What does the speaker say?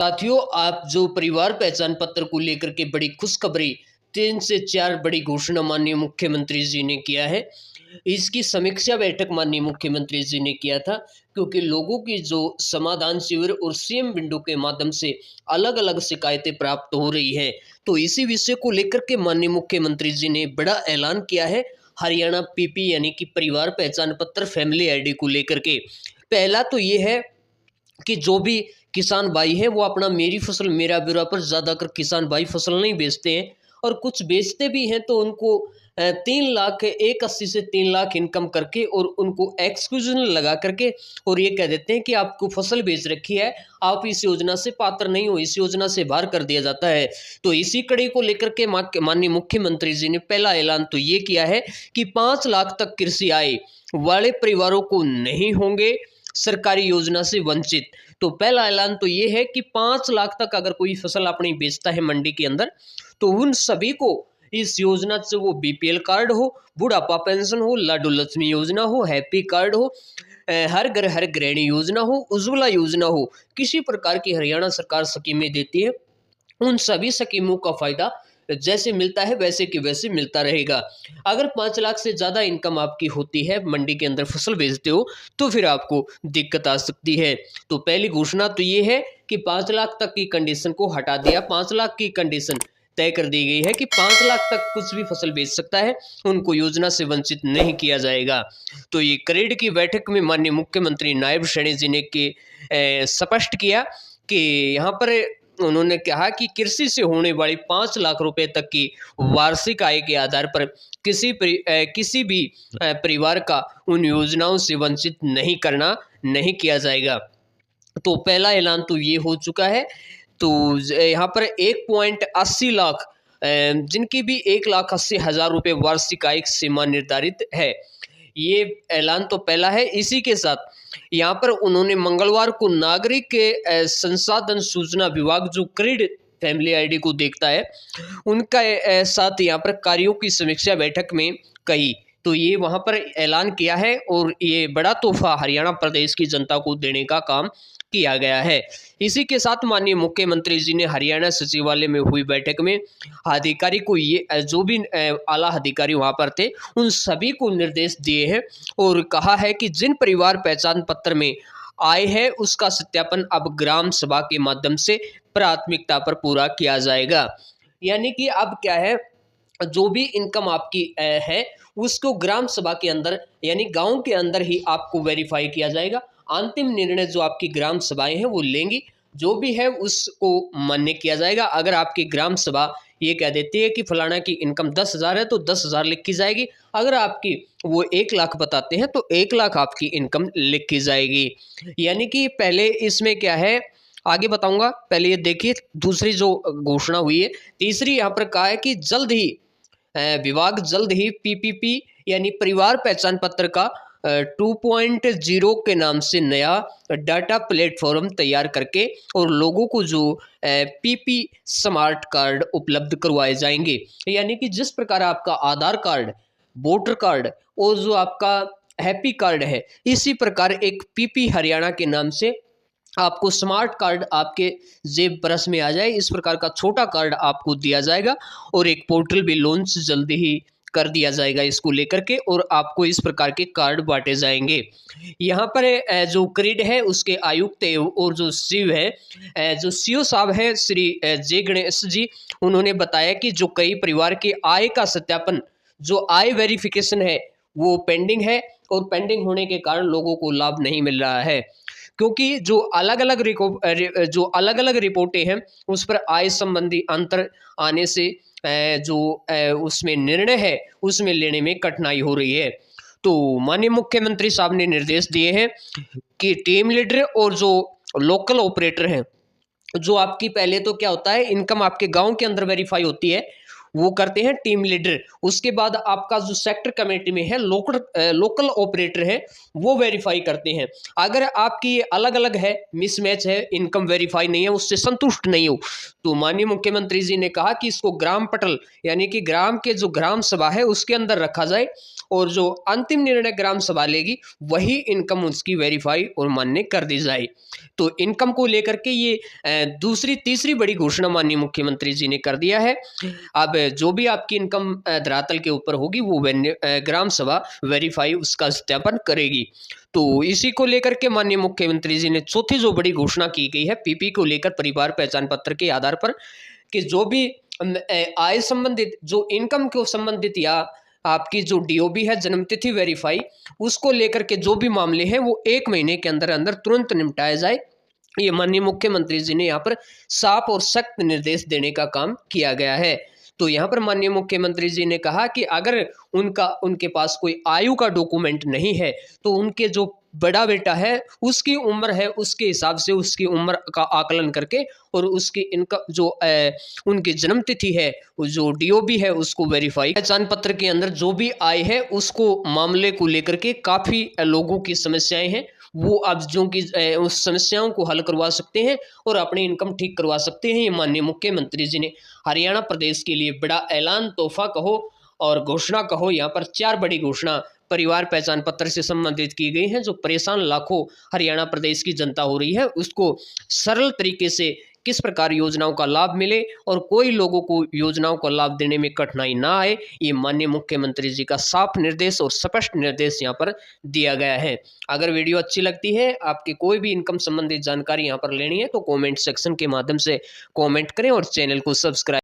साथियों, आप जो परिवार पहचान पत्र को लेकर के बड़ी खुशखबरी 3 से 4 बड़ी घोषणा माननीय मुख्यमंत्री जी ने किया है। इसकी समीक्षा बैठक माननीय मुख्यमंत्री जी ने किया था, क्योंकि लोगों की जो समाधान शिविर और सीएम विंडो के माध्यम से अलग-अलग शिकायतें प्राप्त हो रही हैं। तो इसी विषय को लेकर के माननीय मुख्यमंत्री जी ने बड़ा ऐलान किया है हरियाणा पीपी यानी कि परिवार पहचान पत्र फैमिली आईडी को लेकर के। पहला तो ये है कि जो भी किसान भाई हैं वो अपना मेरी फसल मेरा ब्यौरा पर ज़्यादातर किसान भाई फसल नहीं बेचते हैं, और कुछ बेचते भी हैं तो उनको 3 लाख 1,80,000 से 3 लाख इनकम करके और उनको एक्सक्लूजन लगा करके और ये कह देते हैं कि आपको फसल बेच रखी है, आप इस योजना से पात्र नहीं हो, इस योजना से बाहर कर दिया जाता है। तो इसी कड़ी को लेकर के माननीय मुख्यमंत्री जी ने पहला ऐलान तो ये किया है कि 5 लाख तक कृषि आय वाले परिवारों को नहीं होंगे सरकारी योजना से वंचित। तो पहला ऐलान तो ये है कि 5 लाख तक अगर कोई फसल अपनी बेचता है मंडी के अंदर, तो उन सभी को इस योजना से, वो बीपीएल कार्ड हो, बुढ़ापा पेंशन हो, लाडो लक्ष्मी योजना हो, हैप्पी कार्ड हो, हर घर हर गृहिणी योजना हो, उज्ज्वला योजना हो, किसी प्रकार की हरियाणा सरकार स्कीमें देती है, उन सभी स्कीमों का फायदा जैसे मिलता है वैसे कि वैसे मिलता रहेगा। अगर 5 लाख से ज़्यादा इनकम आपकी होती है, मंडी के अंदर फसल बेचते हो, तो फिर आपको दिक्कत आ सकती है। तो पहली घोषणा तो ये है कि 5 लाख तक की कंडीशन को हटा दिया। 5 लाख की कंडीशन तय कर दी गई है कि 5 लाख तक कुछ भी फसल बेच सकता है, उनको योजना से वंचित नहीं किया जाएगा। तो ये करेड की बैठक में माननीय मुख्यमंत्री नायब सैनी जी ने स्पष्ट किया कि यहाँ पर उन्होंने कहा कि कृषि से होने वाली 5 लाख रुपए तक की वार्षिक आय के आधार पर किसी भी परिवार का उन योजनाओं से वंचित नहीं किया जाएगा। तो पहला ऐलान तो ये हो चुका है। तो यहाँ पर 1.80 लाख जिनकी भी 1,80,000 रुपये वार्षिक आय सीमा निर्धारित है, ये ऐलान तो पहला है। इसी के साथ यहाँ पर उन्होंने मंगलवार को नागरिक के संसाधन सूचना विभाग जो क्रेड फैमिली आईडी को देखता है, उनका साथ यहाँ पर कार्यों की समीक्षा बैठक में कही। तो ये वहाँ पर ऐलान किया है और ये बड़ा तोहफा हरियाणा प्रदेश की जनता को देने का काम किया गया है। इसी के साथ माननीय मुख्यमंत्री जी ने हरियाणा सचिवालय में हुई बैठक में अधिकारी को ये जो भी आला अधिकारी वहाँ पर थे, उन सभी को निर्देश दिए हैं और कहा है कि जिन परिवार पहचान पत्र में आय है उसका सत्यापन अब ग्राम सभा के माध्यम से प्राथमिकता पर पूरा किया जाएगा। यानी कि अब क्या है, जो भी इनकम आपकी है उसको ग्राम सभा के अंदर यानी गांव के अंदर ही आपको वेरीफाई किया जाएगा। अंतिम निर्णय जो आपकी ग्राम सभाएं हैं वो लेंगी, जो भी है उसको मान्य किया जाएगा। अगर आपकी ग्राम सभा ये कह देती है कि फलाना की इनकम 10,000 है तो 10,000 लिखी जाएगी। अगर आपकी वो 1 लाख बताते हैं तो 1 लाख आपकी इनकम लिखी जाएगी। यानी कि पहले इसमें क्या है आगे बताऊंगा, पहले ये देखिए दूसरी जो घोषणा हुई है। तीसरी यहाँ पर कहा है कि विभाग जल्द ही पीपीपी यानी परिवार पहचान पत्र का 2.0 के नाम से नया डाटा प्लेटफॉर्म तैयार करके और लोगों को जो पीपी स्मार्ट कार्ड उपलब्ध करवाए जाएंगे। यानी कि जिस प्रकार आपका आधार कार्ड, वोटर कार्ड और जो आपका हैप्पी कार्ड है, इसी प्रकार एक पीपी हरियाणा के नाम से आपको स्मार्ट कार्ड आपके जेब परस में आ जाए, इस प्रकार का छोटा कार्ड आपको दिया जाएगा और एक पोर्टल भी लॉन्च जल्दी ही कर दिया जाएगा इसको लेकर के, और आपको इस प्रकार के कार्ड बांटे जाएंगे। यहाँ पर जो क्रेड है उसके आयुक्त और जो सीओ है, जो सीओ साहब है श्री जे गणेश जी, उन्होंने बताया कि जो कई परिवार के आय का सत्यापन, जो आय वेरिफिकेशन है वो पेंडिंग है और पेंडिंग होने के कारण लोगों को लाभ नहीं मिल रहा है, क्योंकि जो अलग अलग रिपोर्टें हैं उस पर आय संबंधी अंतर आने से जो उसमें निर्णय है उसमें लेने में कठिनाई हो रही है। तो माननीय मुख्यमंत्री साहब ने निर्देश दिए हैं कि टीम लीडर और जो लोकल ऑपरेटर हैं, जो आपकी पहले तो क्या होता है, इनकम आपके गांव के अंदर वेरीफाई होती है, वो करते हैं टीम लीडर। उसके बाद आपका जो सेक्टर कमेटी में है लोकल ऑपरेटर है वो वेरीफाई करते हैं। अगर आपकी अलग अलग है, मिसमैच है, इनकम वेरीफाई नहीं है, उससे संतुष्ट नहीं हो, तो माननीय मुख्यमंत्री जी ने कहा कि इसको ग्राम पटल यानी कि ग्राम के जो ग्राम सभा है उसके अंदर रखा जाए और जो अंतिम निर्णय ग्राम सभा लेगी वही इनकम उसकी वेरीफाई और मान्य कर दी जाए। तो इनकम को लेकर के ये दूसरी तीसरी बड़ी घोषणा माननीय मुख्यमंत्री जी ने कर दिया है। अब जो भी आपकी इनकम धरातल के ऊपर होगी वो ग्राम सभा वेरीफाई उसका सत्यापन करेगी। तो इसी को लेकर के माननीय मुख्यमंत्री जी ने चौथी जो बड़ी घोषणा की गई है पीपी को लेकर, परिवार पहचान पत्र के आधार पर, कि जो भी आय संबंधित, जो इनकम को संबंधित या आपकी जो डीओबी है जन्मतिथि वेरीफाई, उसको लेकर के जो भी मामले हैं वो 1 महीने के अंदर अंदर तुरंत निपटाया जाए। ये माननीय मुख्यमंत्री जी ने यहाँ पर साफ और सख्त निर्देश देने का काम किया गया है। तो यहाँ पर माननीय मुख्यमंत्री जी ने कहा कि अगर उनके पास कोई आयु का डॉक्यूमेंट नहीं है तो उनके जो बड़ा बेटा है उसकी उम्र है, उसके हिसाब से उसकी उम्र का आकलन करके और उसकी इनका जो उनकी जन्म तिथि है, जो डीओबी है, उसको वेरीफाई, पहचान पत्र के अंदर जो भी आय है उसको मामले को लेकर के काफ़ी लोगों की समस्याएं हैं, वो अब जो कि उस समस्याओं को हल करवा सकते हैं और अपनी इनकम ठीक करवा सकते हैं। ये माननीय मुख्यमंत्री जी ने हरियाणा प्रदेश के लिए बड़ा ऐलान, तोहफा कहो और घोषणा कहो, यहाँ पर 4 बड़ी घोषणा परिवार पहचान पत्र से संबंधित की गई हैं। जो परेशान लाखों हरियाणा प्रदेश की जनता हो रही है उसको सरल तरीके से किस प्रकार योजनाओं का लाभ मिले और कोई लोगों को योजनाओं का लाभ देने में कठिनाई ना आए, ये माननीय मुख्यमंत्री जी का साफ निर्देश और स्पष्ट निर्देश यहाँ पर दिया गया है। अगर वीडियो अच्छी लगती है, आपकी कोई भी इनकम संबंधित जानकारी यहाँ पर लेनी है तो कमेंट सेक्शन के माध्यम से कमेंट करें और चैनल को सब्सक्राइब